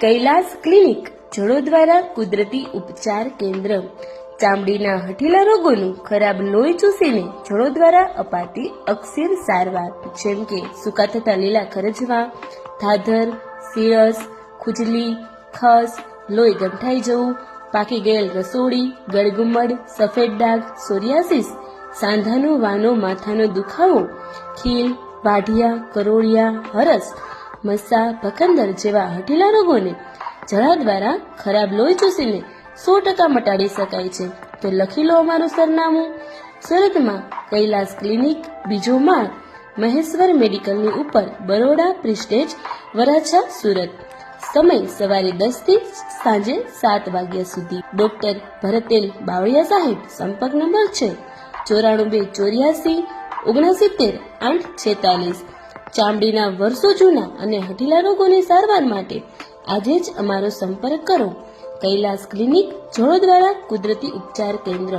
Kailash clinic જડોદવારા કુદરતી ઉપચાર કેન્દ્ર ચામડીના હઠીલા રોગોનું ખરાબ લોહી ચૂસીને જડો દ્વારા અપાતી અકસીર સારવાર જેમ કે સૂકા થતા લીલા ખરજવા, ધાધર, સીરસ, ખુજલી, ખસ, લોહી ગંઠાઈ જવું, પાકી ગયેલ રસોડી, ગળગુમડ, સફેદ ડાઘ, સોરિયાસિસ, સાંધાનો વાનો માથાનો દુખાવો, ખીલ, વાઢિયા, કરોળિયા, હરસ, મસ્સા, ભખંદર જેવા હઠીલા રોગોને જડા દ્વારા ખરાબ લોહી ચૂસીને 100% મટાડી શકાય છે. તો લખી લો અમારું સરનામું. સુરતમાં કૈલાસ ક્લિનિક, બીજો માળ, મહેશ્વર મેડિકલની ઉપર, બરોડા પ્રિસ્ટેજ, વરાછા, સુરત. સમય સવારે 10 થી સાંજે 7 વાગ્યા સુધી. ડોક્ટર ભરતેલ બાવળિયા સાહેબ. સંપર્ક નંબર છે 94 284 69 846. ચામડીના વર્ષો જૂના અને હઠીલા રોગોની સારવાર માટે આજે જ અમારો સંપર્ક કરો. કૈલાસ ક્લિનિક જડોદવારા કુદરતી ઉપચાર કેન્દ્ર.